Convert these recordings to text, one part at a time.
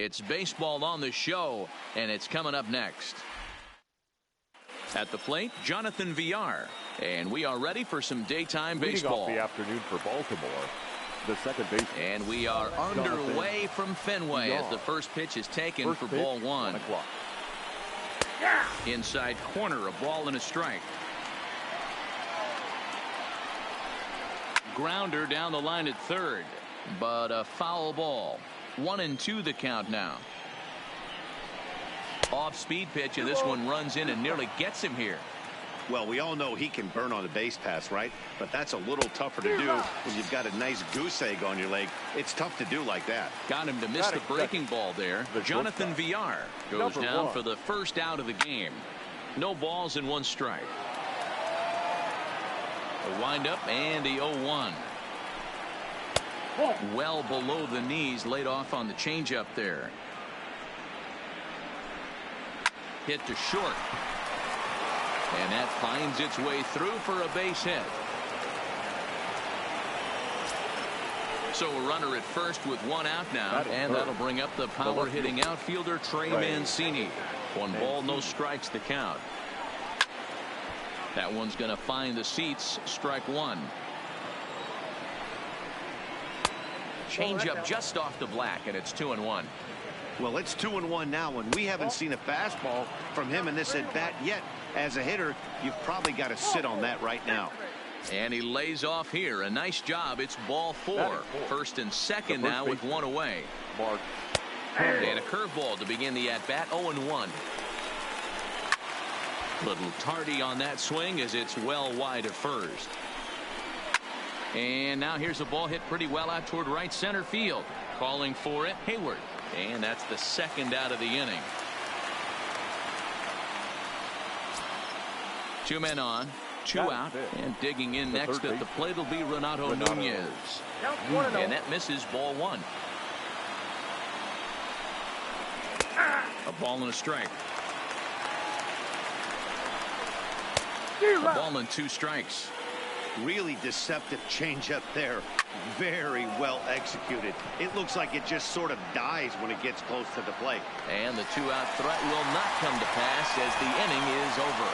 It's baseball on the show, and it's coming up next. At the plate, Jonathan Villar. And we are ready for some daytime baseball. Leading off the afternoon for Baltimore, the second baseman. And we are underway from Fenway as the first pitch is taken for ball one. Inside corner, a ball and a strike. Grounder down the line at third, but a foul ball. 1-2 the count now. Off-speed pitch, and this one runs in and nearly gets him here. Well, we all know he can burn on a base pass, right? But that's a little tougher to do when you've got a nice goose egg on your leg. It's tough to do like that. Got him to miss the breaking ball there. Jonathan Villar goes down for the first out of the game. No balls and one strike. A windup and the 0-1. Well below the knees, laid off on the changeup there. Hit to short. And that finds its way through for a base hit. So a runner at first with one out now, and that'll bring up the power hitting outfielder Trey Mancini. 1 ball, no strikes to count. That one's going to find the seats. Strike one. Change up just off the black, and it's 2-1. Well, it's 2-1 now, and we haven't seen a fastball from him in this at bat yet. As a hitter, you've probably got to sit on that right now. And he lays off here. A nice job. It's ball 4. First and second now with one away. And a curveball to begin the at bat. 0-1. Little tardy on that swing as it's well wide of first. And now here's a ball hit pretty well out toward right center field. Calling for it, Hayward. And that's the second out of the inning. 2 men on, 2 out, and digging in next at the plate will be Renato Nunez. And that misses ball 1. A ball and a strike. A ball and 2 strikes. Really deceptive changeup there. Very well executed. It looks like it just sort of dies when it gets close to the plate. And the 2-out threat will not come to pass as the inning is over.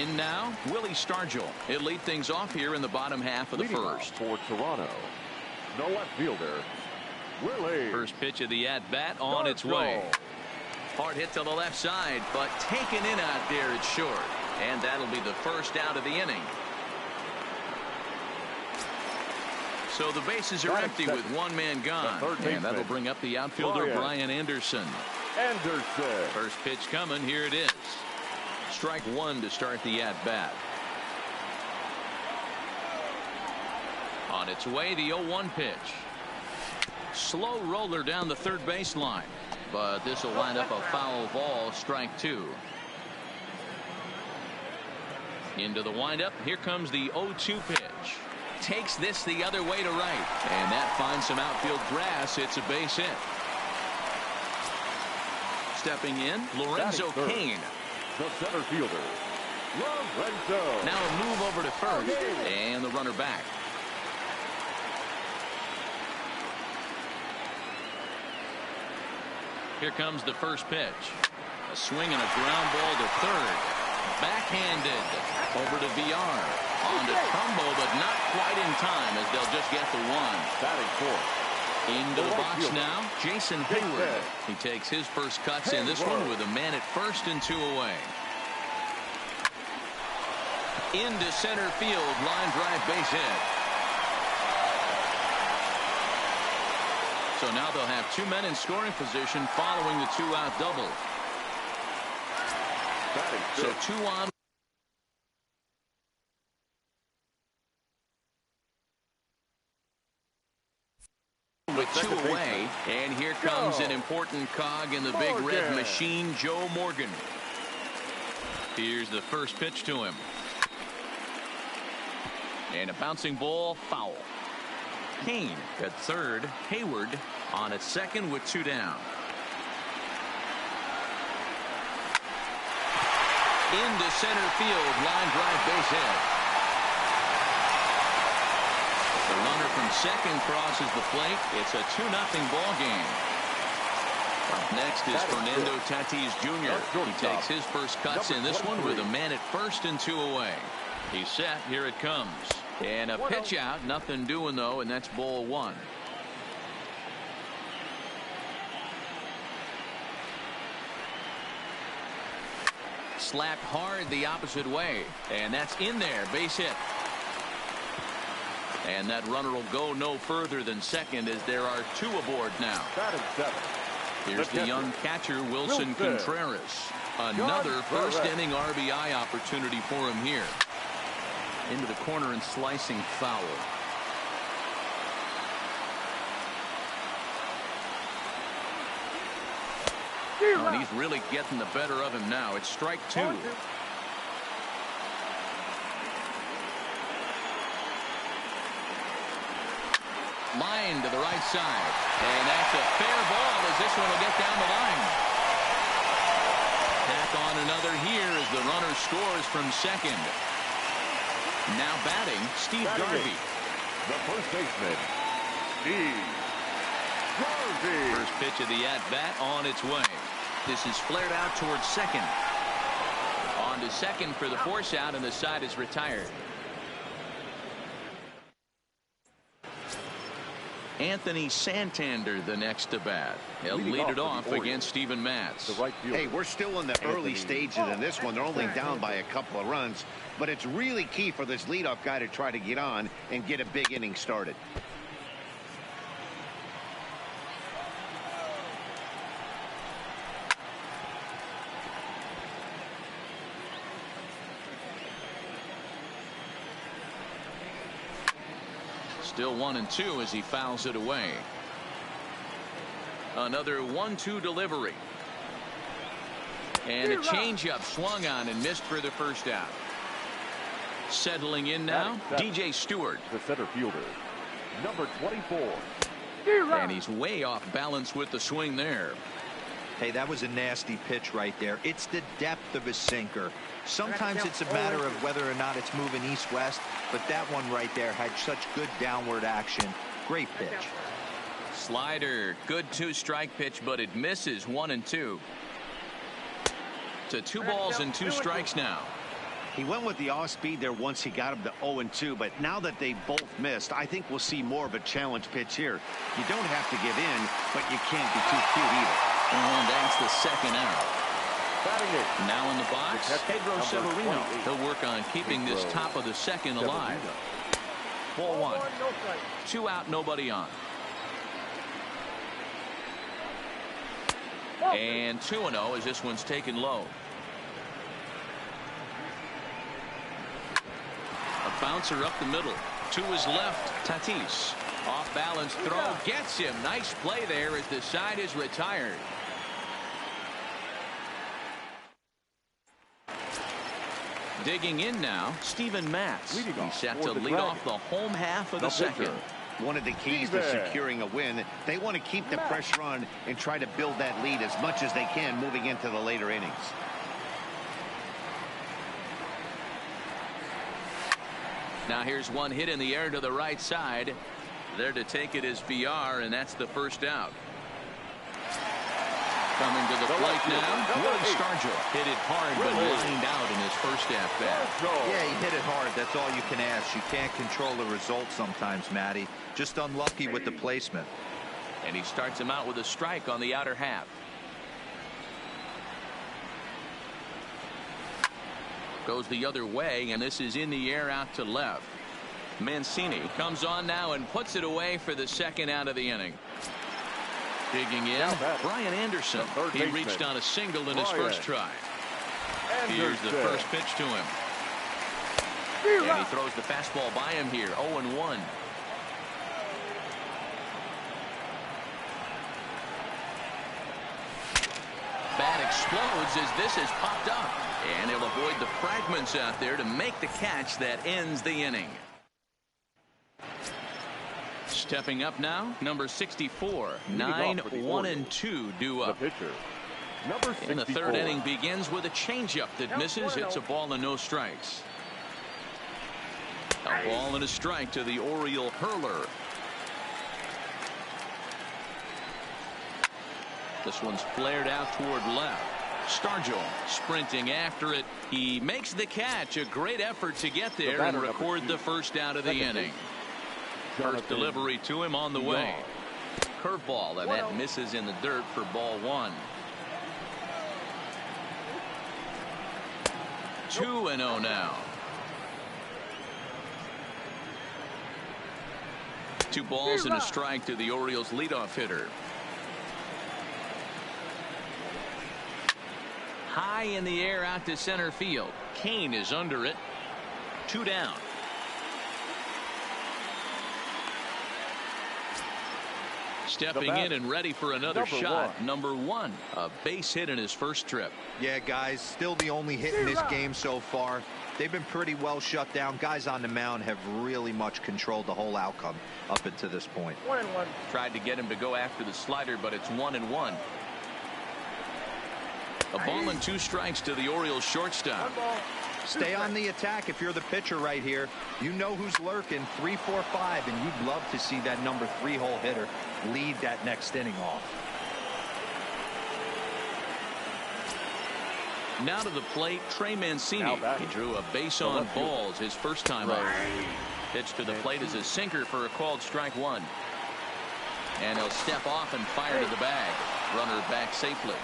In now, Willie Stargell. He'll lead things off here in the bottom half of the first. For Toronto, the left fielder, Willie. First pitch of the at-bat on its way. Hard hit to the left side, but taken in out there, it's short. And that'll be the first out of the inning. So the bases are empty with 1 man gone. And that'll bring up the outfielder, Brian Anderson. First pitch coming. Here it is. Strike 1 to start the at-bat. On its way, the 0-1 pitch. Slow roller down the third baseline. But this will wind up a foul ball. Strike 2. Into the windup. Here comes the 0-2 pitch. Takes this the other way to right. And that finds some outfield grass. It's a base hit. Stepping in, Lorenzo Cain. The center fielder, Lorenzo. Now a move over to first. And the runner back. Here comes the first pitch. A swing and a ground ball to third. Backhanded over to Villar. On to Trumbo, but not quite in time as they'll just get the 1. Batting 4. Into the box now, Jason Hayward. He takes his first cuts in this one with a man at first and 2 away. Into center field, line drive base hit. So now they'll have 2 men in scoring position following the 2-out double. So 2 on. With 2 away, and here comes an important cog in the big red machine, Joe Morgan. Here's the first pitch to him. And a bouncing ball, foul. Cain at third, Hayward on at second with 2 down. Into center field, line drive base hit. The And second crosses the plate. It's a 2-0 ball game. Up next is Fernando Tatis Jr. He takes his first cuts in this one with a man at first and 2 away. He's set. Here it comes. And a pitch out. Nothing doing, though, and that's ball 1. Slapped hard the opposite way. And that's in there. Base hit. And that runner will go no further than second as there are 2 aboard now. Here's the young catcher, Wilson Contreras. Another first-inning RBI opportunity for him here. Into the corner and slicing foul. Oh, and he's really getting the better of him now. It's strike 2. Line to the right side. And that's a fair ball as this one will get down the line. Tack on another here as the runner scores from second. Now batting, Steve Garvey. The first baseman, Steve Garvey. First pitch of the at-bat on its way. This is flared out towards second. On to second for the force out, and the side is retired. Anthony Santander the next to bat. He'll lead it off against Steven Matz. Hey, we're still in the early stages in this one. They're only down by a couple of runs, but it's really key for this leadoff guy to try to get on and get a big inning started. Still 1-2 as he fouls it away. Another 1-2 delivery. And a changeup swung on and missed for the first out. Settling in now, DJ Stewart. The center fielder, number 24. And he's way off balance with the swing there. Hey, that was a nasty pitch right there. It's the depth of his sinker. Sometimes it's a matter of whether or not it's moving east-west, but that one right there had such good downward action. Great pitch. Slider, good 2-strike pitch, but it misses. 1-2. To 2 balls and 2 strikes now. He went with the off speed there once he got him to 0-2, but now that they both missed, I think we'll see more of a challenge pitch here. You don't have to give in, but you can't be too cute either. And that's the second out. Now in the box, Pedro Severino. He'll work on keeping this top of the second alive. Ball 1. 2 out, nobody on. And 2-0 as this one's taken low. A bouncer up the middle. To his left, Tatis. Off balance throw, gets him. Nice play there as the side is retired. Digging in now, Steven Matz. He's set to lead off the home half of the second. One of the keys to securing a win, they want to keep the pressure on and try to build that lead as much as they can moving into the later innings. Now here's one hit in the air to the right side. There to take it is VR, and that's the first out. Coming to the plate now, Willie Stargell. Hit it hard, but lined out in his first at-bat. Yeah, he hit it hard. That's all you can ask. You can't control the result sometimes, Matty. Just unlucky with the placement. And he starts him out with a strike on the outer half. Goes the other way, and this is in the air out to left. Mancini comes on now and puts it away for the second out of the inning. Digging in, Brian Anderson. He reached on a single in his first try. Here's the first pitch to him. And he throws the fastball by him here. 0-1. Bat explodes as this is popped up. And he'll avoid the fragments out there to make the catch that ends the inning. Stepping up now, number 64. 9-1-2 due up. And the third inning begins with a changeup that misses. It's a ball and no strikes. A ball and a strike to the Oriole hurler. This one's flared out toward left. Stargell sprinting after it. He makes the catch. A great effort to get there and record the first out of the inning. First delivery to him on the way. Curveball, and that misses in the dirt for ball one. 2-0 now. 2 balls and a strike to the Orioles leadoff hitter. High in the air out to center field. Kane is under it. 2 down. Stepping in and ready for another shot. Number 1. A base hit in his first trip. Yeah, guys, still the only hit in this game so far. They've been pretty well shut down. Guys on the mound have really much controlled the whole outcome up until this point. 1-1. Tried to get him to go after the slider, but it's 1-1. A ball and 2 strikes to the Orioles shortstop. Stay on the attack if you're the pitcher right here. You know who's lurking. 3, 4, 5, and you'd love to see that number 3 hole hitter lead that next inning off. Now to the plate, Trey Mancini. He drew a base on balls his first time up. Pitch to the plate is a sinker for a called strike 1. And he'll step off and fire to the bag. Runner back safely.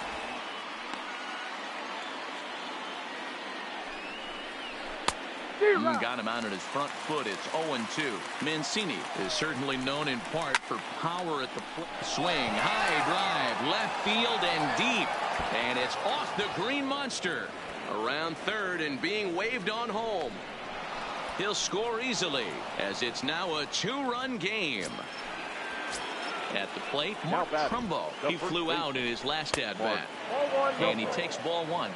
Got him out at his front foot. It's 0-2. Mancini is certainly known in part for power at the plate. Swing, high drive, left field and deep. And it's off the Green Monster. Around third and being waved on home. He'll score easily as it's now a 2-run game. At the plate, Mark Trumbo. He flew out in his last at-bat. And he takes ball 1.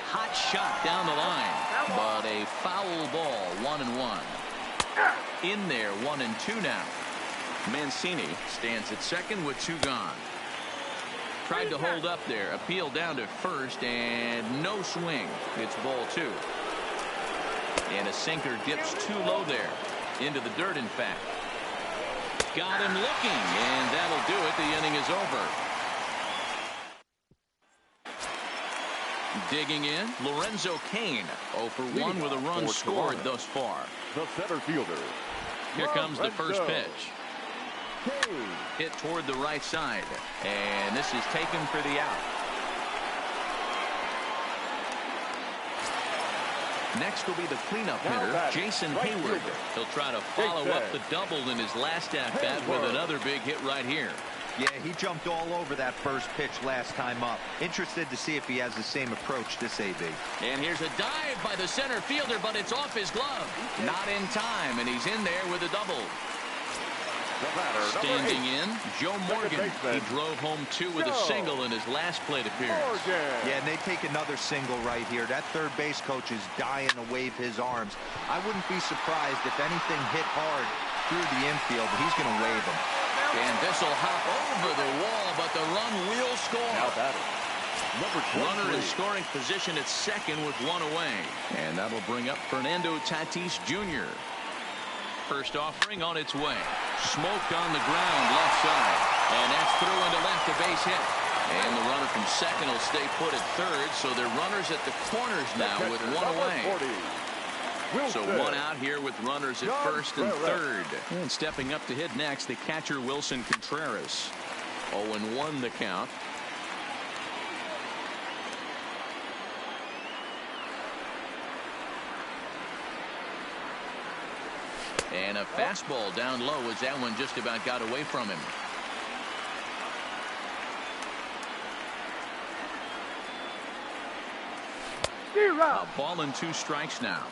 Hot shot down the line, but a foul ball. 1-1. In there, 1-2 now. Mancini stands at second with 2 gone. Tried to hold up there. Appeal down to first, and no swing. It's ball 2. And a sinker dips too low there. Into the dirt, in fact. Got him looking, and that'll do it. The inning is over. Digging in, Lorenzo Cain. 0 for 1 with a run scored thus far. The center fielder. Here comes the first pitch. Hit toward the right side. And this is taken for the out. Next will be the cleanup hitter, Jason Hayward. He'll try to follow up the double in his last at-bat with another big hit right here. Yeah, he jumped all over that first pitch last time up. Interested to see if he has the same approach this AB. And here's a dive by the center fielder, but it's off his glove. Not in time, and he's in there with a double. Standing in, Joe Morgan. He drove home 2 with a single in his last plate appearance. Yeah, and they take another single right here. That third base coach is dying to wave his arms. I wouldn't be surprised if anything hit hard through the infield. He's going to wave them. And this will hop over the wall, but the run will score. Runner in scoring position at second with 1 away. And that'll bring up Fernando Tatis Jr. First offering on its way. Smoked on the ground left side. And that's through into left, a base hit. And the runner from second will stay put at third. So they're runners at the corners now with 1 away. So 1 out here with runners at first and third. And stepping up to hit next, the catcher Wilson Contreras. 0-1 the count. And a fastball down low as that one just about got away from him. A ball and 2 strikes now.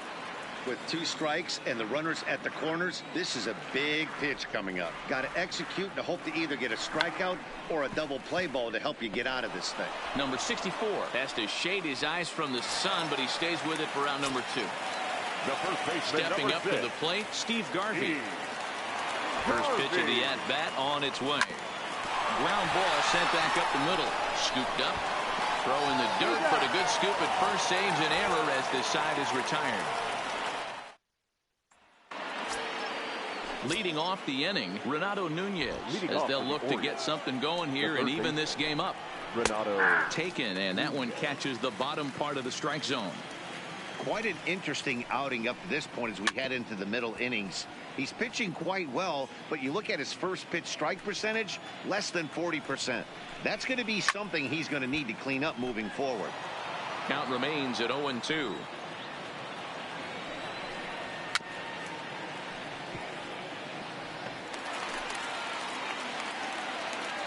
With 2 strikes and the runners at the corners, this is a big pitch coming up. Got to execute and hope to either get a strikeout or a double play ball to help you get out of this thing. Number 64 has to shade his eyes from the sun, but he stays with it for round number 2. Stepping up to the plate, Steve Garvey. First pitch of the at-bat on its way. Ground ball sent back up the middle. Scooped up. Throw in the dirt, but a good scoop at first saves an error as this side is retired. Leading off the inning, Renato Nunez, as they'll look to get something going here and even this game up. Renato taken, and that one catches the bottom part of the strike zone. Quite an interesting outing up to this point as we head into the middle innings. He's pitching quite well, but you look at his first pitch strike percentage, less than 40%. That's going to be something he's going to need to clean up moving forward. Count remains at 0-2.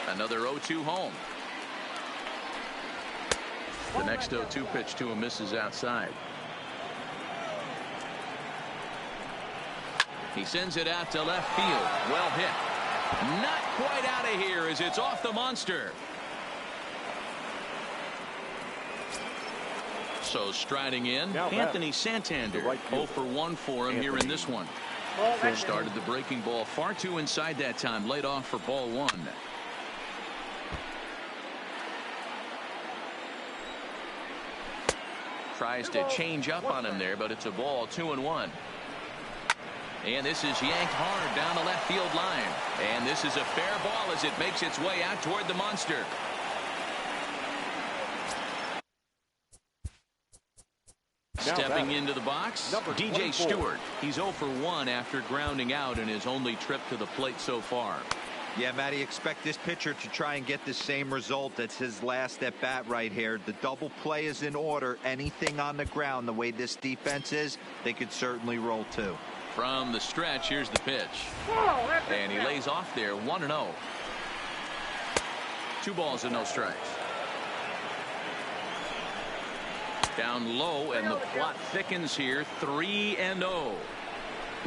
Another 0-2 home. The next 0-2 pitch to him misses outside. He sends it out to left field. Well hit. Not quite out of here as it's off the monster. So striding in, Anthony Santander. 0 for 1 for him here in this one. Started the breaking ball far too inside that time. Laid off for ball 1. Tries to change up on him there, but it's a ball. 2-1. And this is yanked hard down the left field line. And this is a fair ball as it makes its way out toward the monster. Stepping into the box, DJ Stewart. He's 0 for 1 after grounding out in his only trip to the plate so far. Yeah, Matty, expect this pitcher to try and get the same result. That's his last at bat right here. The double play is in order. Anything on the ground, the way this defense is, they could certainly roll too. From the stretch, here's the pitch. And he lays off there, 1-0. 2 balls and no strikes. Down low, and the plot thickens here, 3-0.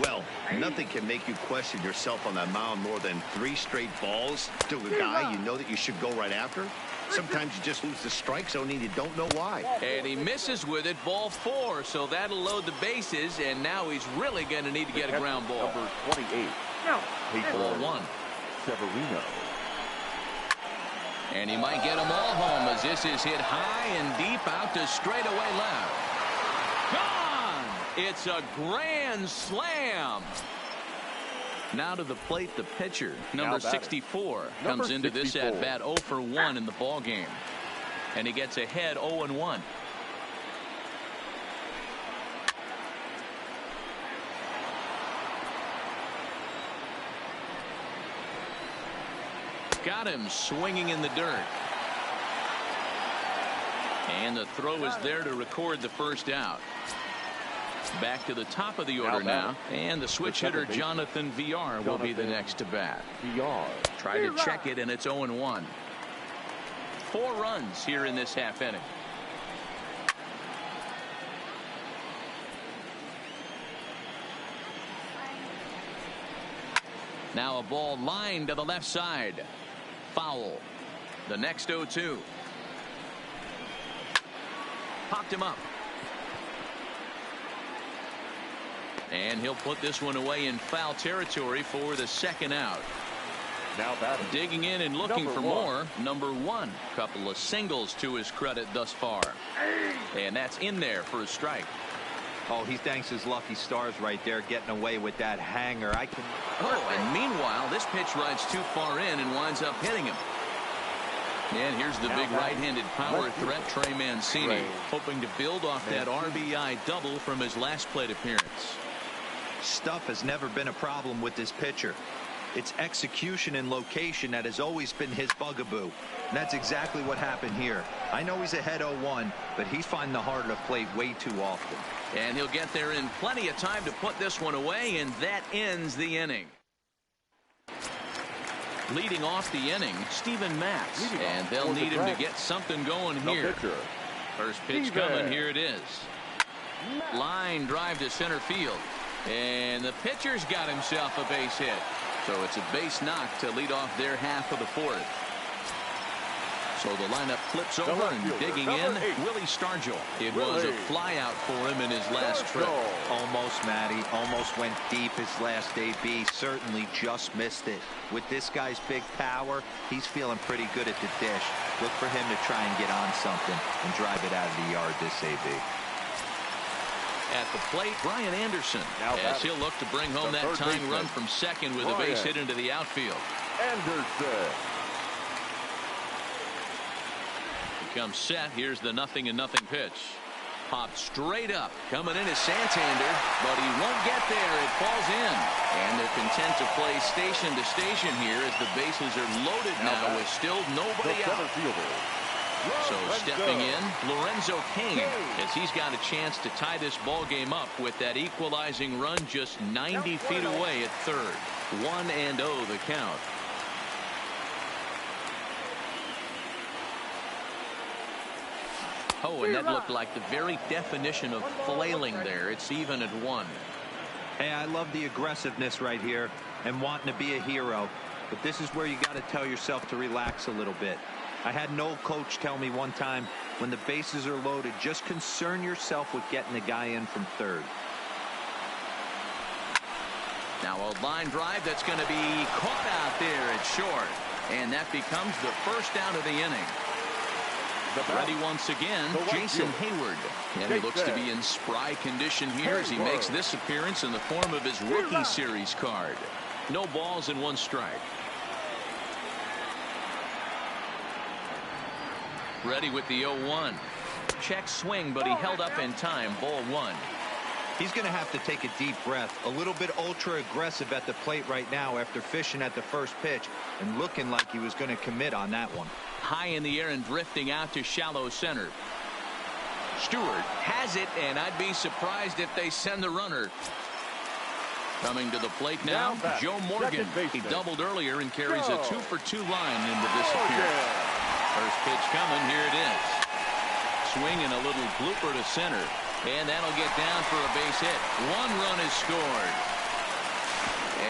Well, nothing can make you question yourself on that mound more than 3 straight balls to a guy you know that you should go right after. Sometimes you just lose the strike zone and you don't know why. And he misses with it, ball 4, so that'll load the bases, and now he's really going to need to get a ground ball. Number 28. Ball 1. Severino. And he might get them all home as this is hit high and deep out to straightaway left. Gone! It's a grand slam. Now to the plate, the pitcher, number 64, comes into this at bat 0 for 1 in the ball game, and he gets ahead 0-1. Got him swinging in the dirt, and the throw is there to record the first out. Back to the top of the order now, and the switch hitter Jonathan Villar will be the next to bat. Try to check it, and it's 0-1. 4 runs here in this half inning. Now a ball lined to the left side. Foul. The next 0-2. Popped him up. And he'll put this one away in foul territory for the second out. Now batting. Digging in and looking for more. Number 1. Couple of singles to his credit thus far. And that's in there for a strike. Oh, he thanks his lucky stars right there, getting away with that hanger. Oh, and meanwhile, this pitch rides too far in and winds up hitting him. And here's the big right-handed power threat, Trey Mancini, hoping to build off that RBI double from his last plate appearance. Stuff has never been a problem with this pitcher. It's execution and location that has always been his bugaboo. And that's exactly what happened here. I know he's ahead 0-1, but he's finding the heart of the plate way too often. And he'll get there in plenty of time to put this one away, and that ends the inning. Leading off the inning, Steven Matz, and they'll need him to get something going here. First pitch coming, here it is. Line drive to center field, and the pitcher's got himself a base hit. So it's a base knock to lead off their half of the 4th. So the lineup flips over and digging in, Willie Stargell. It was a flyout for him in his last trip. Almost, Matty. Almost went deep his last AB. Certainly just missed it. With this guy's big power, he's feeling pretty good at the dish. Look for him to try and get on something and drive it out of the yard this AB. At the plate, Brian Anderson, as he'll look to bring home that tying run from second with a base hit into the outfield. Anderson. He comes set. Here's the 0-0 pitch. Popped straight up. Coming in is Santander, but he won't get there. It falls in. And they're content to play station to station here as the bases are loaded now with still nobody out. So stepping in, Lorenzo Cain, as he's got a chance to tie this ball game up with that equalizing run just 90 feet away at third. 1-0 the count. Oh, and that looked like the very definition of flailing there. It's even at 1. Hey, I love the aggressiveness right here and wanting to be a hero. But this is where you got to tell yourself to relax a little bit. I had an old coach tell me one time, when the bases are loaded, just concern yourself with getting the guy in from third. Now a line drive that's going to be caught out there at short. And that becomes the first out of the inning. Ready once again, Jason Hayward. And he looks to be in spry condition here as he makes this appearance in the form of his rookie series card. No balls and 1 strike. Ready with the 0-1. Check swing, but he held up in time. Ball 1. He's going to have to take a deep breath. A little bit ultra aggressive at the plate right now after fishing at the first pitch and looking like he was going to commit on that one. High in the air and drifting out to shallow center. Stewart has it, and I'd be surprised if they send the runner. Coming to the plate now, Joe Morgan. He doubled earlier and carries a 2-for-2 line into this appearance. First pitch coming, here it is. Swinging a little blooper to center, and that'll get down for a base hit. 1 run is scored.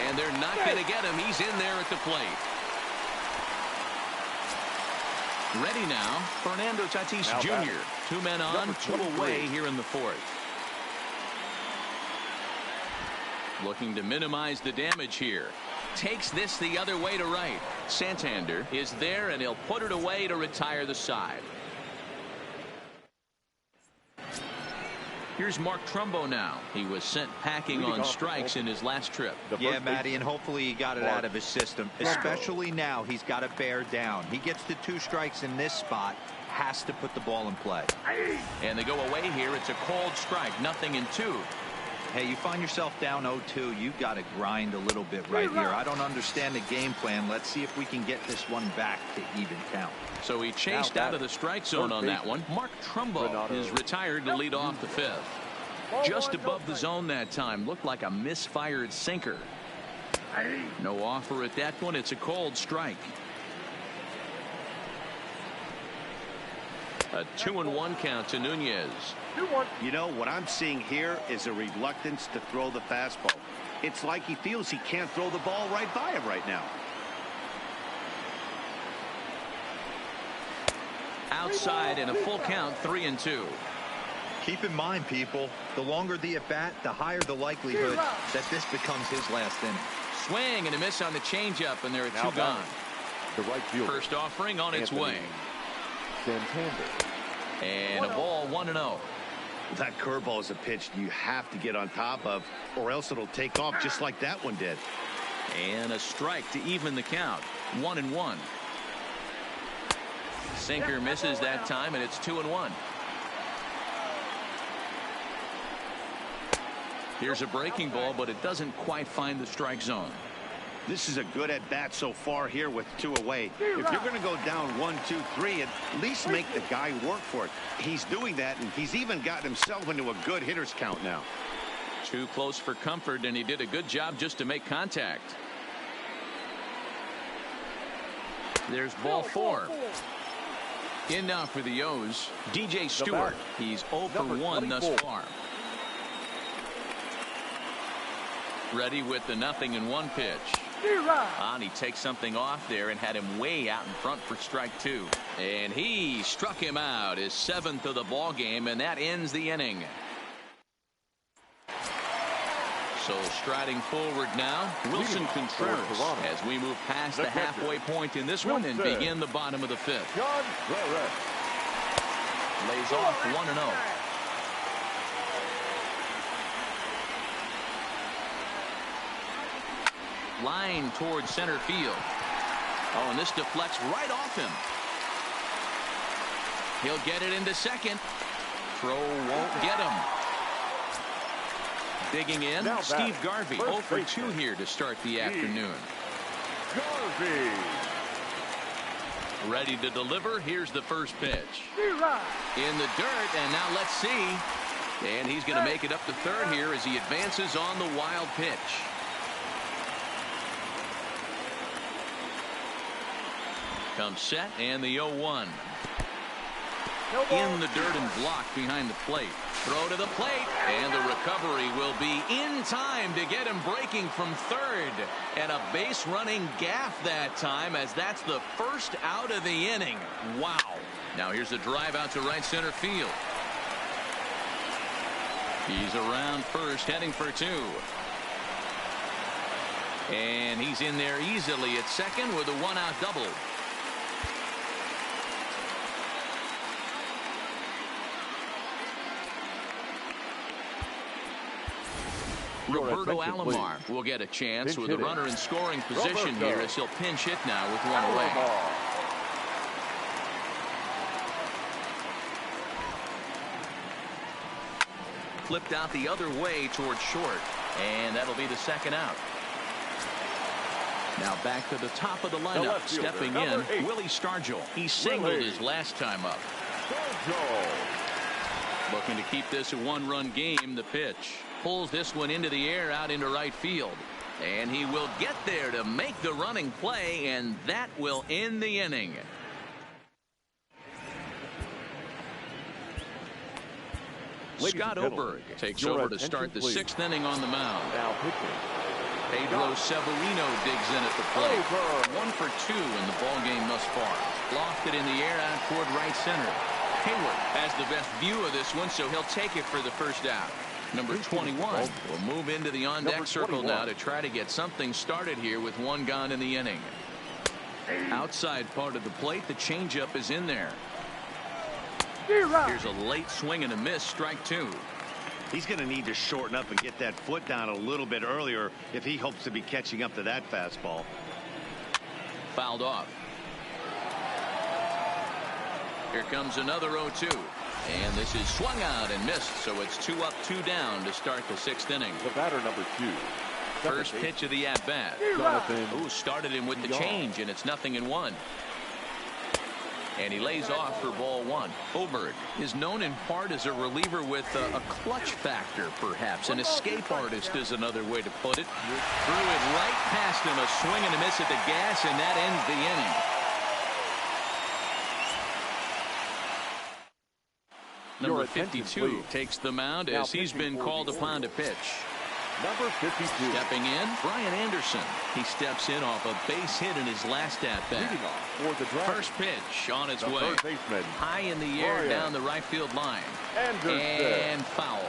And they're not going to get him. He's in there at the plate. Ready now, Fernando Tatis Jr. 2 men on, 2 away here in the 4th. Looking to minimize the damage here. Takes this the other way to right. Santander is there, and he'll put it away to retire the side. Here's Mark Trumbo now. He was sent packing on strikes in his last trip. Yeah, Matty, and hopefully he got it out of his system. Especially now, he's got to bear down. He gets the 2 strikes in this spot, has to put the ball in play. And they go away here. It's a called strike, 0-2. Hey, you find yourself down 0-2, you got to grind a little bit right here. I don't understand the game plan. Let's see if we can get this one back to even count. So he chased out of the strike zone on that one. Mark Trumbo is retired to lead off the 5th. Just above the zone that time. Looked like a misfired sinker. No offer at that one. It's a called strike. A 2-1 count to Nunez. You know, what I'm seeing here is a reluctance to throw the fastball. It's like he feels he can't throw the ball right by him right now. Outside in a full count, 3-2. Keep in mind, people, the longer the at-bat, the higher the likelihood that this becomes his last inning. Swing and a miss on the changeup, and there are 2 gone. The right fielder. First offering on its way. Santander. And a ball, 1-0. That curveball is a pitch you have to get on top of, or else it'll take off just like that one did. And a strike to even the count. 1-1. Sinker misses that time, and it's 2-1. Here's a breaking ball, but it doesn't quite find the strike zone. This is a good at bat so far here with 2 away. If you're going to go down 1, 2, 3, at least make the guy work for it. He's doing that, and he's even gotten himself into a good hitter's count now. Too close for comfort, and he did a good job just to make contact. There's ball 4. In now for the O's, DJ Stewart. He's 0 for 1 thus far. Ready with the 0-1 pitch. And he takes something off there and had him way out in front for strike 2. And he struck him out, his 7th of the ball game, and that ends the inning. So striding forward now, Wilson Contreras as we move past the halfway point in this one and begin the bottom of the 5th. Lays off 1-0. line towards center field. Oh, and this deflects right off him. He'll get it into second. Throw won't get him. Digging in, now Steve back. Garvey. 0 for 2 here to start the afternoon. Garvey. Ready to deliver. Here's the first pitch. In the dirt, and now let's see. And he's going to make it up to third here as he advances on the wild pitch. Comes set, and the 0-1. In the dirt and blocked behind the plate. Throw to the plate, and the recovery will be in time to get him breaking from third. And a base running gaff that time, as that's the first out of the inning. Wow. Now here's a drive out to right center field. He's around first, heading for 2. And he's in there easily at second with a 1-out double. Roberto Alomar will get a chance with a runner in scoring position here as he'll pinch hit now with 1 away. Flipped out the other way towards short, and that'll be the 2nd out. Now back to the top of the lineup, stepping in, Willie Stargell. He singled his last time up. Looking to keep this a 1-run game. The pitch pulls this one into the air out into right field, and he will get there to make the running play, and that will end the inning. Scott Oberg takes over to start the 6th inning on the mound. Now pitching. Pedro Severino digs in at the plate. 1 for 2 in the ball game thus far. Lofted in the air out toward right center. Hayward has the best view of this one, so he'll take it for the first out. Number 21 will move into the on-deck circle now to try to get something started here with 1 gone in the inning. Outside part of the plate, the changeup is in there. Here's a late swing and a miss, strike 2. He's going to need to shorten up and get that foot down a little bit earlier if he hopes to be catching up to that fastball. Fouled off. Here comes another 0-2. And this is swung out and missed, so it's 2 up, 2 down to start the 6th inning. The batter, number 2. First pitch of the at-bat. Ooh, started him with the change, and it's 0-1. And he lays off for ball 1. Oberg is known in part as a reliever with a clutch factor, perhaps. An escape artist is another way to put it. Threw it right past him, a swing and a miss at the gas, and that ends the inning. Number 52 takes the mound as he's been called upon to pitch. Number 52. Stepping in, Brian Anderson. He steps in off a base hit in his last at-bat. First pitch on its way. High in the air down the right field line. And foul.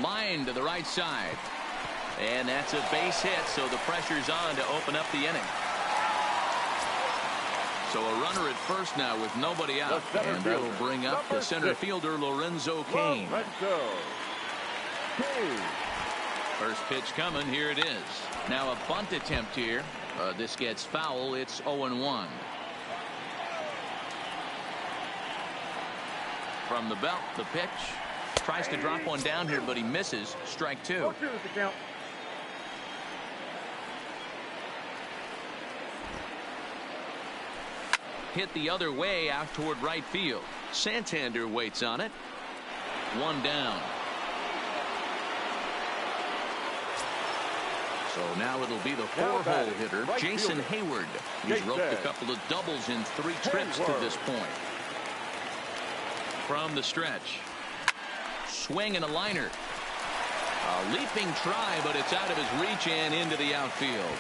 Line to the right side. And that's a base hit, so the pressure's on to open up the inning. So a runner at first now with nobody out, and that will bring up the center fielder Lorenzo Cain. First pitch coming. Here it is. Now a bunt attempt here. This gets foul. It's 0-1. From the belt, the pitch. Tries to drop one down here, but he misses. Strike 2. Hit the other way out toward right field. Santander waits on it. 1 down. So now it'll be the 4-hole hitter, Jason Hayward. He's roped a couple of doubles in 3 trips to this point. From the stretch. Swing and a liner. A leaping try, but it's out of his reach and into the outfield.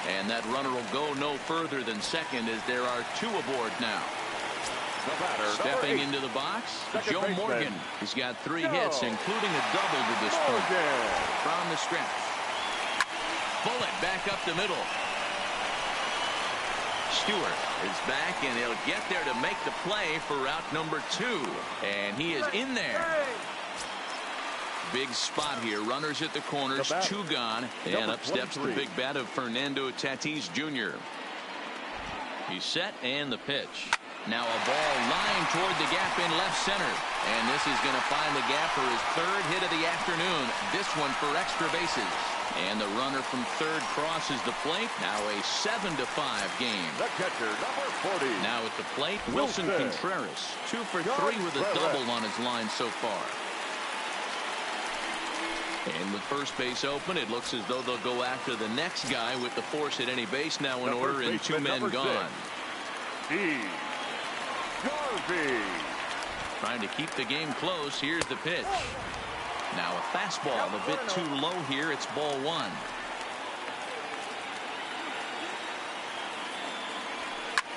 And that runner will go no further than second as there are 2 aboard now. Stepping into the box, Joe Morgan. He's got 3 hits, including a double to this point. From the stretch. Bullet back up the middle. Stewart is back, and he'll get there to make the play for route number 2. And he is in there. Big spot here. Runners at the corners, 2 gone. And up steps the big bat of Fernando Tatis Jr. He's set, and the pitch. Now a ball lined toward the gap in left center. And this is going to find the gap for his 3rd hit of the afternoon. This one for extra bases. And the runner from third crosses the plate. Now a 7-5 game. The catcher, number 40. Now at the plate, Wilson Contreras. 2 for 3 with a double on his line so far. And with first base open, it looks as though they'll go after the next guy with the force at any base now in order and 2 men gone. Garvey. Trying to keep the game close. Here's the pitch. Now a fastball a bit too low here. It's ball 1.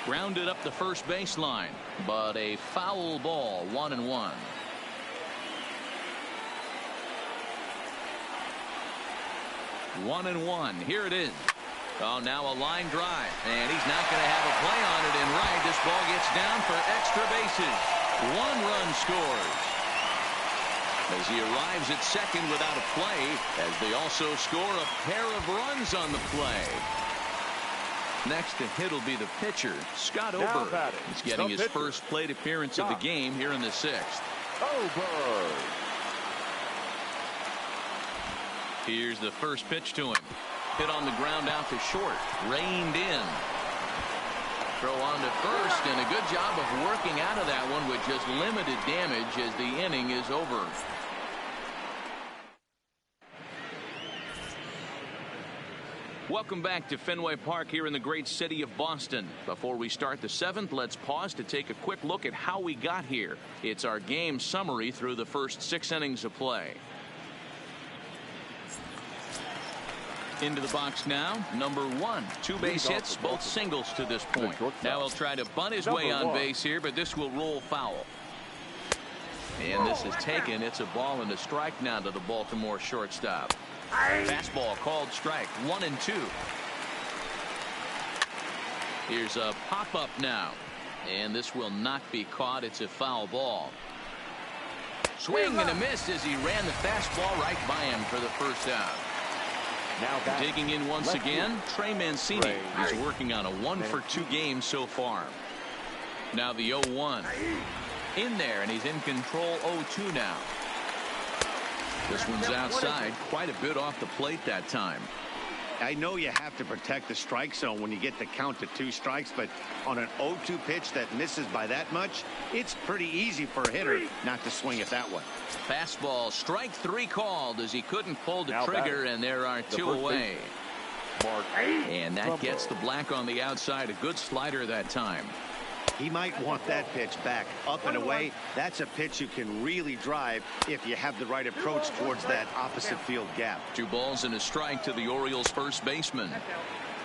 Grounded up the first baseline, but a foul ball. 1-1. Here it is. Oh, now a line drive, and he's not going to have a play on it in right. This ball gets down for extra bases. 1 run scores as he arrives at second without a play, as they also score a pair of runs on the play. Next to hit will be the pitcher, Scott Oberg. He's getting his first plate appearance of the game here in the 6th. Oberg. Here's the first pitch to him. Hit on the ground out to short. Reined in. Throw on to first, and a good job of working out of that one with just limited damage as the inning is over. Welcome back to Fenway Park here in the great city of Boston. Before we start the 7th, let's pause to take a quick look at how we got here. It's our game summary through the first 6 innings of play. Into the box now, number 1. 2 base hits, both singles to this point. Now he'll try to bunt his way on base here, but this will roll foul. And this is taken. It's a ball and a strike now to the Baltimore shortstop. Fastball called strike. 1-2. Here's a pop-up now. And this will not be caught. It's a foul ball. Swing and a miss as he ran the fastball right by him for the first out. Now digging in once again, Trey Mancini. He's working on a 1-for-2 game so far. Now the 0-1. In there, and he's in control. 0-2 now. This one's outside, quite a bit off the plate that time. I know you have to protect the strike zone when you get the count to 2 strikes, but on an 0-2 pitch that misses by that much, it's pretty easy for a hitter not to swing at that one. Fastball, strike 3 called as he couldn't pull the trigger, and there are 2 away. And that gets the black on the outside. A good slider that time. He might want that pitch back, up and away. That's a pitch you can really drive if you have the right approach towards that opposite field gap. 2 balls and a strike to the Orioles first baseman.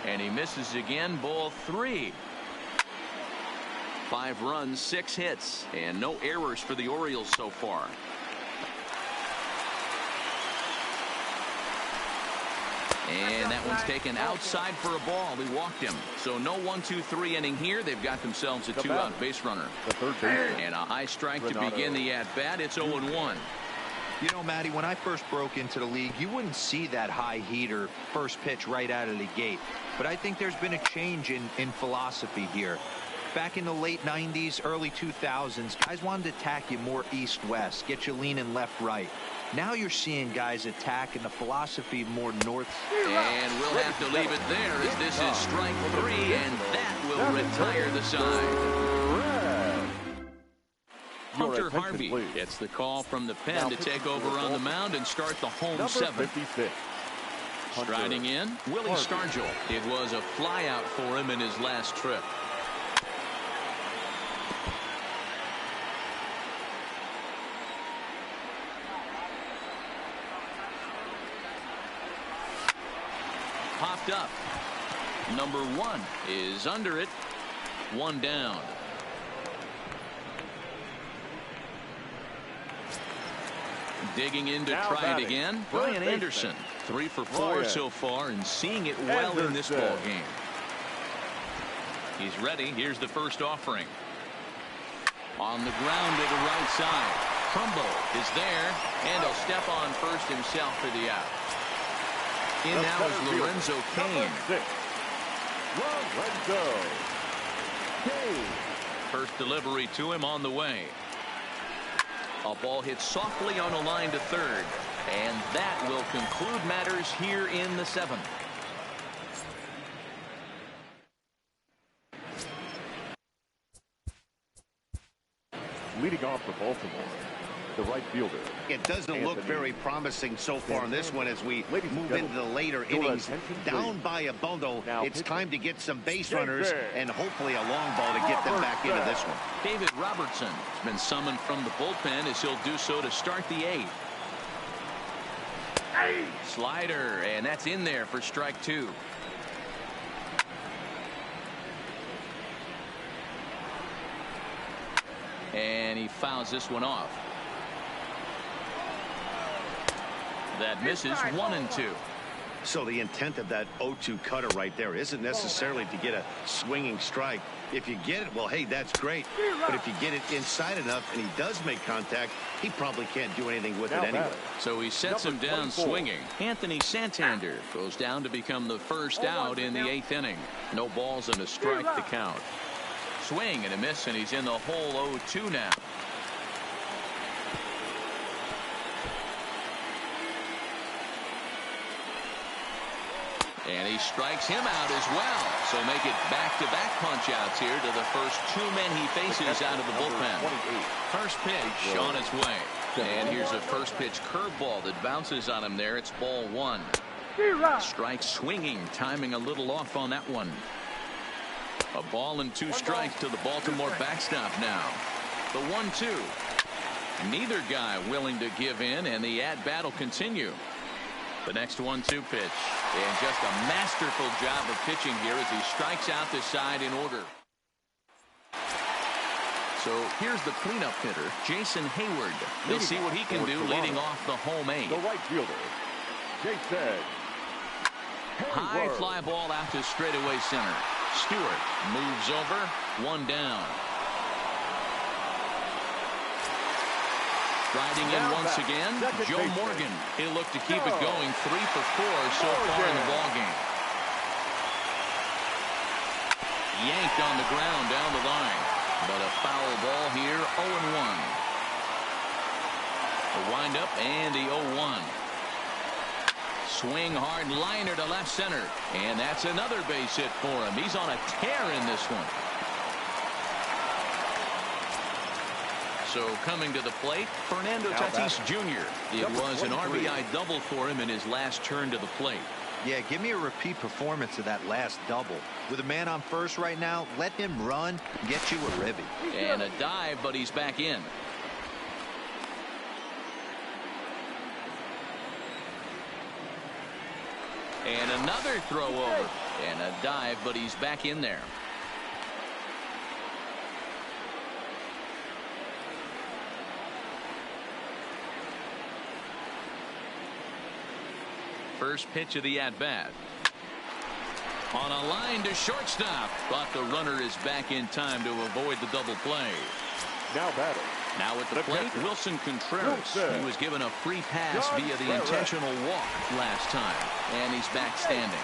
And he misses again, ball 3. 5 runs, 6 hits, and no errors for the Orioles so far. And that one's taken outside for a ball. He walked him. So no 1-2-3 inning here. They've got themselves a 2-out base runner. And a high strike to begin the at-bat. It's 0-1. You know, Matty, when I first broke into the league, you wouldn't see that high heater first pitch right out of the gate. But I think there's been a change in philosophy here. Back in the late 90s, early 2000s, guys wanted to attack you more east-west, get you leaning left-right. Now you're seeing guys attack in the philosophy more north. And we'll have to leave it there as this is strike 3, and that will retire the side. Hunter Harvey gets the call from the pen to take over on the mound and start the home 7th. Striding in, Willie Stargell. It was a flyout for him in his last trip. Popped up. Number 1 is under it. 1 down. Digging in to try it again. Brian Anderson, 3 for 4 so far, and seeing it well in this ball game. He's ready. Here's the first offering. On the ground to the right side. Trumbo is there, and he'll step on first himself for the out. In now is Lorenzo Cain. Lorenzo Cain. First delivery to him on the way. A ball hit softly on a line to third, and that will conclude matters here in the seventh. Leading off for Baltimore, the right fielder. It doesn't look very promising so far in this one as we move into the later innings. Down by a bundle, it's time to get some base runners and hopefully a long ball to get them back into this one. David Robertson has been summoned from the bullpen as he'll do so to start the eighth. Slider, and that's in there for strike two. And he fouls this one off. That misses 1-2. So the intent of that 0-2 cutter right there isn't necessarily to get a swinging strike. If you get it, well, hey, that's great. But if you get it inside enough and he does make contact, he probably can't do anything with it anyway. So he sets him down swinging. Anthony Santander goes down to become the first out in the eighth inning. No balls and a strike to count. Swing and a miss, and he's in the hole 0-2 now. And he strikes him out as well. So make it back-to-back punch-outs here to the first two men he faces out of the bullpen. First pitch on its way. And here's a first pitch curveball that bounces on him there. It's ball one. Strike swinging, timing a little off on that one. A ball and two strikes to the Baltimore backstop now. The 1-2. Neither guy willing to give in, and the at-bat will continue. The next 1-2 pitch. And just a masterful job of pitching here as he strikes out the side in order. So here's the cleanup hitter, Jason Hayward. He'll see what he can do leading off the home eight. The right fielder, Jason Hayward. High fly ball out to straightaway center. Stewart moves over, one down. Riding in once again, Joe Morgan. He'll look to keep it going, 3 for 4 so far in the ballgame. Yanked on the ground down the line, but a foul ball here, 0-1. The windup and the 0-1. Swing hard liner to left center, and that's another base hit for him. He's on a tear in this one. So coming to the plate, Fernando Tatis Jr. It was an RBI double for him in his last turn to the plate. Yeah, give me a repeat performance of that last double. With a man on first right now, let him run, get you a ribby. And a dive, but he's back in. And another throw over. And a dive, but he's back in there. First pitch of the at-bat. On a line to shortstop, but the runner is back in time to avoid the double play. Now batting. Now at the plate, Wilson Contreras. He was given a free pass via the intentional walk last time, and he's back standing.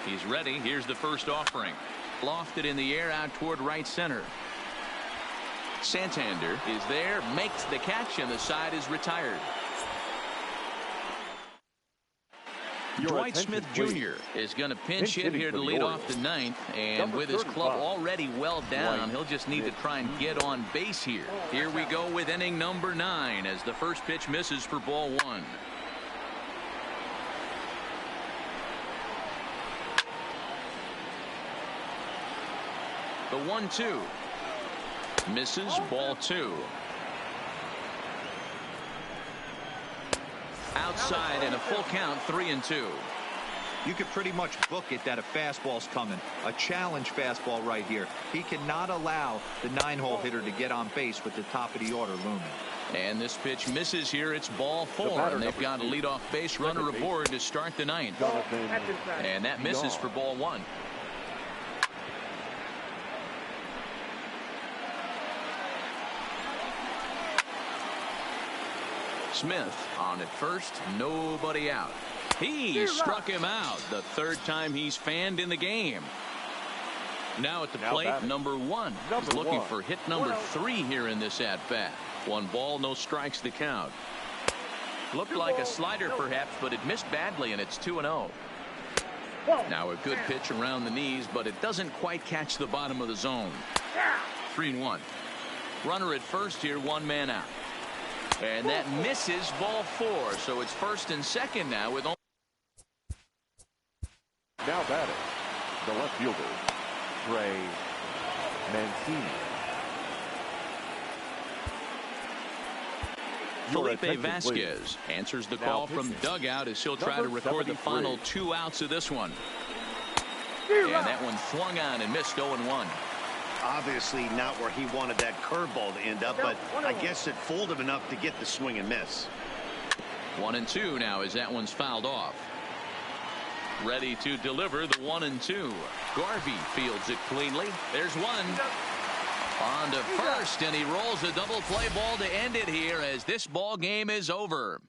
He's ready. Here's the first offering. Lofted in the air out toward right center. Santander is there, makes the catch, and the side is retired. Dwight Smith Jr. is going to pinch hit here to lead off the ninth, and with his club already well down, he'll just need to try and get on base here. Here we go with inning number 9 as the first pitch misses for ball 1. The 1-2 misses, ball 2. Outside and a full count, 3-2. You could pretty much book it that a fastball's coming. A challenge fastball right here. He cannot allow the 9-hole hitter to get on base with the top of the order looming. And this pitch misses here. It's ball 4, and they've got a leadoff base runner aboard to start the 9th. And that misses for ball 1. Smith on at first, nobody out. He struck him out the 3rd time he's fanned in the game. Now at the plate, number 1. He's looking for hit number 3 here in this at-bat. 1 ball, no strikes, the count. Looked like a slider perhaps, but it missed badly, and it's 2-0. Now a good pitch around the knees, but it doesn't quite catch the bottom of the zone. 3-1. Runner at first here, 1 man out. And that misses, ball 4. So it's 1st and 2nd now with only. Now batting, the left fielder, Trey Mancini. Felipe Vasquez answers the call from dugout as he'll try to record the final 2 outs of this one. And that one swung on and missed 0-1. Obviously not where he wanted that curveball to end up, but I guess it fooled him enough to get the swing and miss. 1-2 now as that one's fouled off. Ready to deliver the 1-2. Garvey fields it cleanly. There's one. On to first, and he rolls a double play ball to end it here as this ball game is over.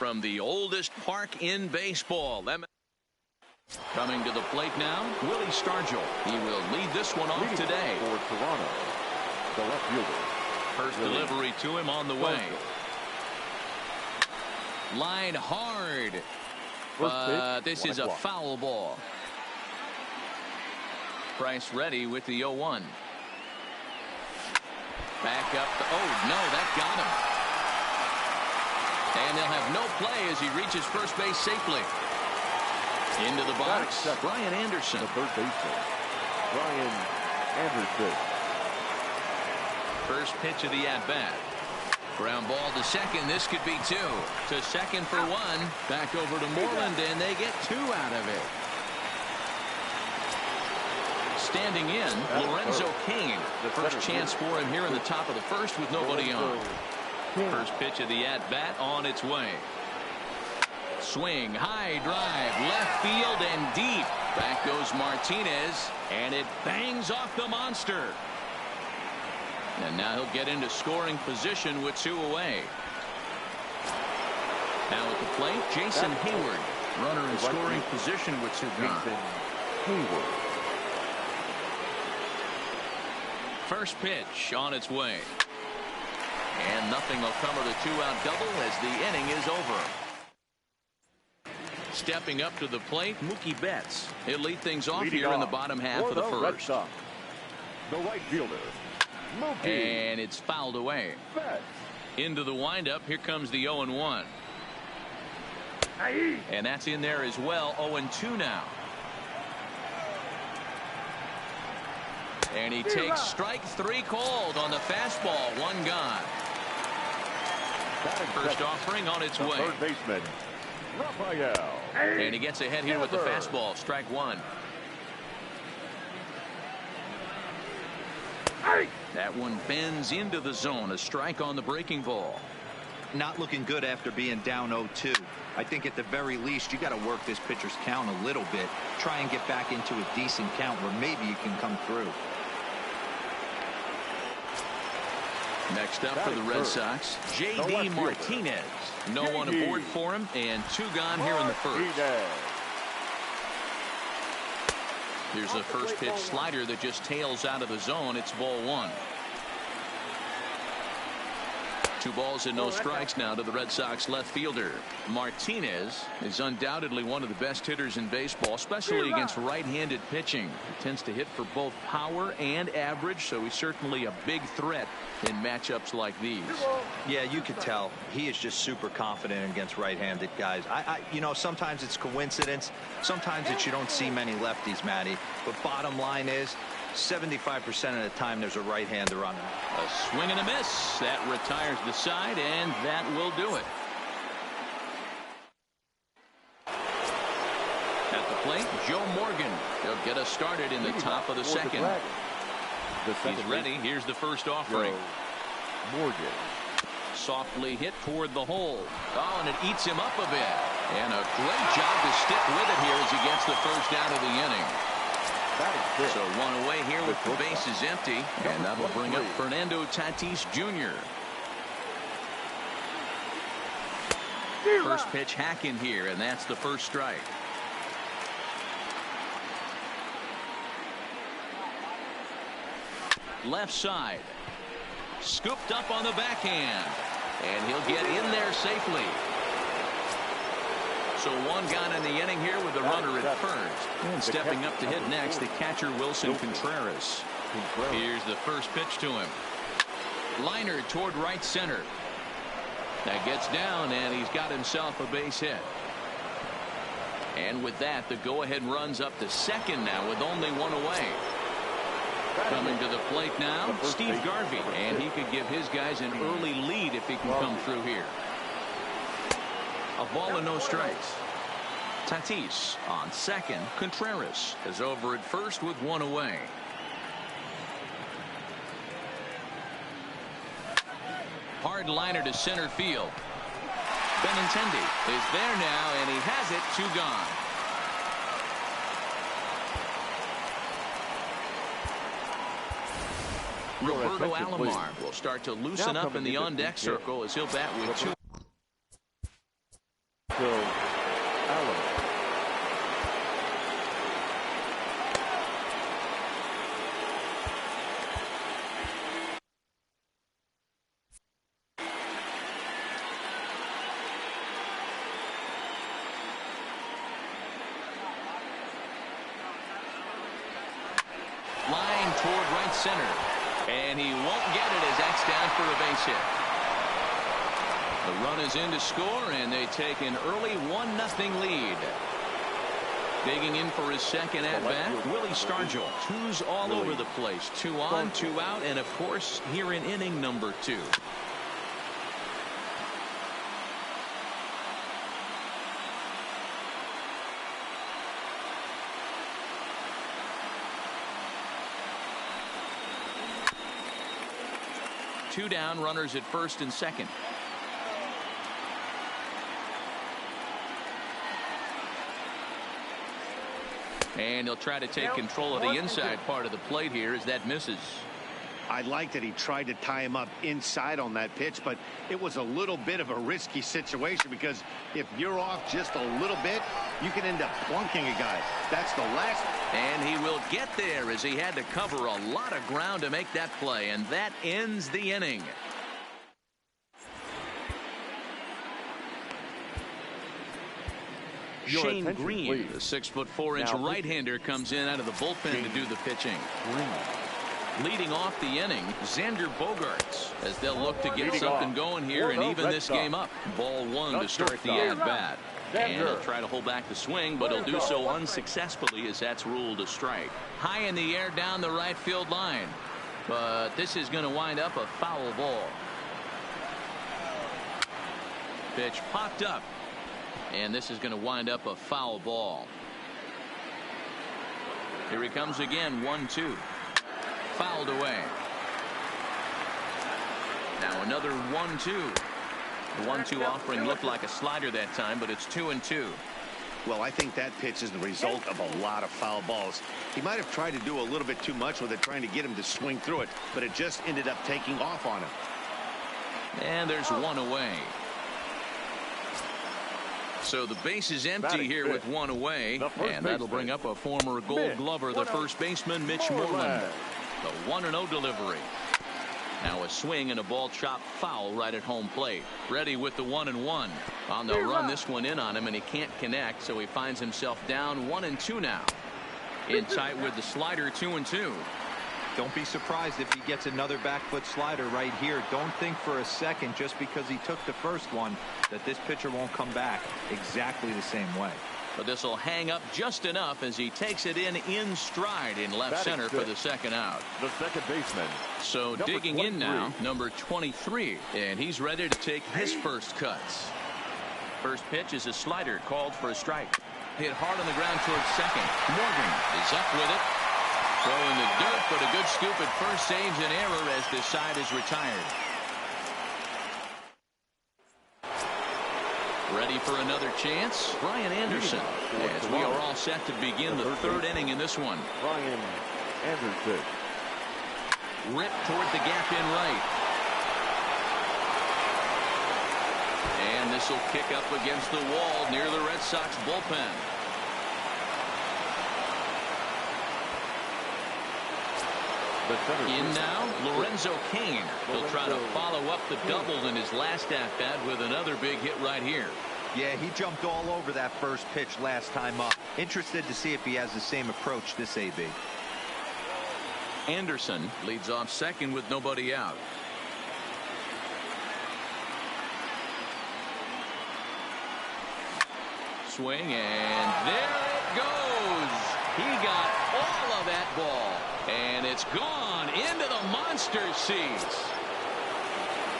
from the oldest park in baseball. Coming to the plate now, Willie Stargell. He will lead this one off today. For Toronto, the left fielder. First delivery to him on the way. Line hard. But this is a foul ball. Price ready with the 0-1. Back up. Oh, no, that got him. And they'll have no play as he reaches first base safely. Into the box, Brian Anderson. The third baseman, Brian Anderson. First pitch of the at-bat. Ground ball to second. This could be two. To second for one. Back over to Moreland, and they get two out of it. Standing in, Lorenzo Cain. The first chance for him here in the top of the first with nobody on. First pitch of the at-bat on its way. Swing, high drive, left field and deep. Back goes Martinez, and it bangs off the monster. And now he'll get into scoring position with two away. Now at the plate, Jason Hayward. Runner in scoring position with two gone. Hayward. First pitch on its way. And nothing will come of the two-out double as the inning is over. Stepping up to the plate, Mookie Betts. He'll lead things off here in the bottom half of the first. The right fielder, Mookie. And it's fouled away. Betts. Into the windup. Here comes the 0-1. And that's in there as well. 0-2 now. And he takes strike three called on the fastball. One gone. First offering on its way. Third baseman, Raphael. And he gets ahead here with the fastball. Strike one. That one bends into the zone. A strike on the breaking ball. Not looking good after being down 0-2. I think at the very least you got to work this pitcher's count a little bit. Try and get back into a decent count where maybe you can come through. Next up for the Red Sox, J.D. Martinez. No one aboard for him, and two gone here in the first. Here's a first pitch slider that just tails out of the zone. It's ball one. 2 balls and no strikes now to the Red Sox left fielder. Martinez is undoubtedly one of the best hitters in baseball, especially against right-handed pitching. He tends to hit for both power and average, so he's certainly a big threat in matchups like these. Yeah, you could tell he is just super confident against right-handed guys. You know, sometimes it's coincidence. Sometimes it's you don't see many lefties, Matty. But bottom line is 75% of the time there's a right-hander on him. A swing and a miss. That retires the side, and that will do it. At the plate, Joe Morgan. He'll get us started in the top of the second. He's ready. Here's the first offering. Morgan. Softly hit toward the hole. Oh, and it eats him up a bit. And a great job to stick with it here as he gets the first out of the inning. So one away here with the bases empty, and that will bring up Fernando Tatis Jr. First pitch hack in here, and that's the first strike. Left side. Scooped up on the backhand, and he'll get in there safely. So one gone in the inning here with the runner at first. And stepping up to hit next, the catcher Wilson Contreras. Here's the first pitch to him. Liner toward right center. That gets down, and he's got himself a base hit. And with that, the go-ahead runs up to second now with only one away. Coming to the plate now, Steve Garvey. And he could give his guys an early lead if he can come through here. A ball and no strikes. Tatis on second. Contreras is over at first with one away. Hard liner to center field. Benintendi is there now, and he has it. 2 gone. Roberto Alomar will start to loosen up in the on-deck circle as he'll bat with 2. toward right center. And he won't get it as that's down for a base hit. The run is in to score, and they take an early 1-0 lead. Digging in for his second at-bat, Willie Stargell. Twos all over the place. 2 on, 2 out, and, of course, here in inning number 2. Two down, runners at first and second. And he'll try to take control of the inside part of the plate here as that misses. I like that he tried to tie him up inside on that pitch, but it was a little bit of a risky situation because if you're off just a little bit, you can end up plunking a guy. That's the last. And he will get there as he had to cover a lot of ground to make that play, and that ends the inning. Shane Green, the 6'4" right-hander, comes in out of the bullpen to do the pitching. Leading off the inning, Xander Bogaerts, as they'll look to get something going here and even this game up. Ball 1 to start the at-bat. And he'll try to hold back the swing, but he'll do so unsuccessfully as that's ruled a strike. High in the air down the right field line. But this is going to wind up a foul ball. Pitch popped up. And this is going to wind up a foul ball. Here he comes again, 1-2. Fouled away. Now another 1-2. The 1-2 offering looked like a slider that time, but it's 2-2. Well, I think that pitch is the result of a lot of foul balls. He might have tried to do a little bit too much with it, trying to get him to swing through it, but it just ended up taking off on him. And there's one away. So the base is empty here with one away, and that'll bring up a former Gold Glover, the first baseman, Mitch Moreland. The 1-0 delivery. Now a swing and a ball chopped foul right at home plate. Ready with the 1-1. They'll run this one in on him, and he can't connect, so he finds himself down 1-2 now. In tight with the slider, 2-2. Don't be surprised if he gets another back foot slider right here. Don't think for a second, just because he took the first one, that this pitcher won't come back exactly the same way. But this will hang up just enough as he takes it in stride in left center for the second out. The second baseman. So digging in now, number 23, and he's ready to take his first cuts. First pitch is a slider called for a strike. Hit hard on the ground towards second. Morgan is up with it. Throwing the dirt, but a good scoop at first saves an error as this side is retired. Ready for another chance, Brian Anderson, as we are all set to begin the third inning in this one. Brian Anderson. Ripped toward the gap in right. And this will kick up against the wall near the Red Sox bullpen. In now, Lorenzo Cain will try to follow up the double in his last at-bat with another big hit right here. Yeah, he jumped all over that first pitch last time up. Interested to see if he has the same approach this AB. Anderson leads off second with nobody out. Swing, and there it goes. He got all of that ball. And it's gone into the monster seats.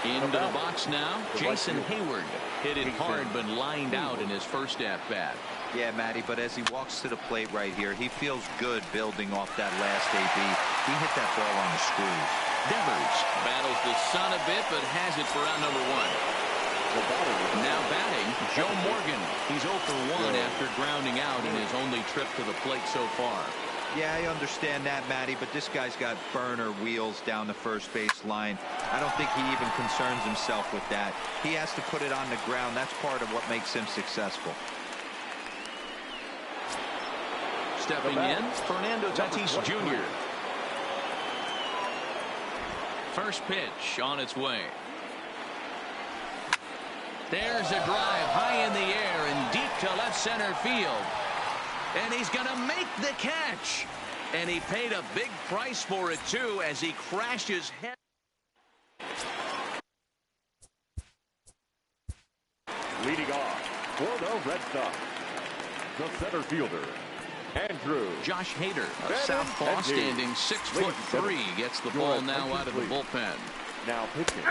Into the box now, Jason Hayward. Hit it hard but lined out in his first at-bat. Yeah, Matty, but as he walks to the plate right here, he feels good building off that last AB. He hit that ball on the screws. Devers battles the sun a bit but has it for out number 1. Now batting, Joe Morgan. He's 0 for 1 after grounding out in his only trip to the plate so far. Yeah, I understand that, Matty, but this guy's got burner wheels down the first base line. I don't think he even concerns himself with that. He has to put it on the ground. That's part of what makes him successful. Stepping in, Fernando Tatis Jr. First pitch on its way. There's a drive high in the air and deep to left center field. And he's going to make the catch. And he paid a big price for it, too, as he crashes head. Leading off for the Red Sox, the center fielder, Andrew. Josh Hader, a southpaw, standing 6'3", gets the ball now out of the bullpen. Now pitching.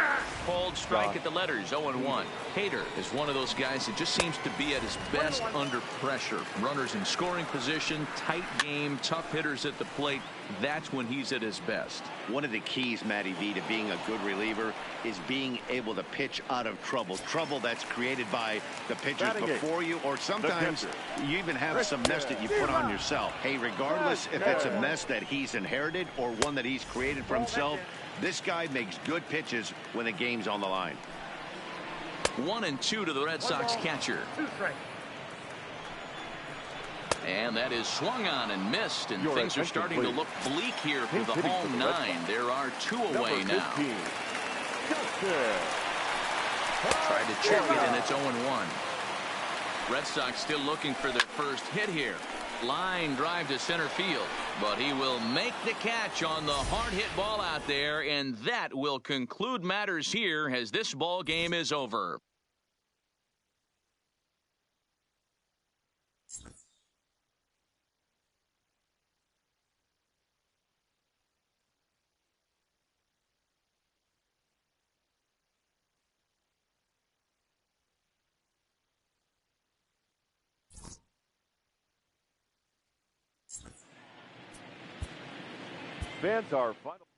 Called strike at the letters, 0-1. Hader is one of those guys that just seems to be at his best under pressure. Runners in scoring position, tight game, tough hitters at the plate. That's when he's at his best. One of the keys, Matty V, to being a good reliever is being able to pitch out of trouble. Trouble that's created by the pitchers before you, or sometimes you even have some mess that you put on yourself. Hey, regardless if it's a mess that he's inherited or one that he's created for himself, this guy makes good pitches when the game's on the line. 1-2 to the Red Sox catcher. And that is swung on and missed, and things are starting to look bleak here for the home 9. There are 2 away now. Tried to check it, and it's 0-1. Red Sox still looking for their first hit here. Line drive to center field, but he will make the catch on the hard hit ball out there, and that will conclude matters here as this ball game is over. Fans, our final.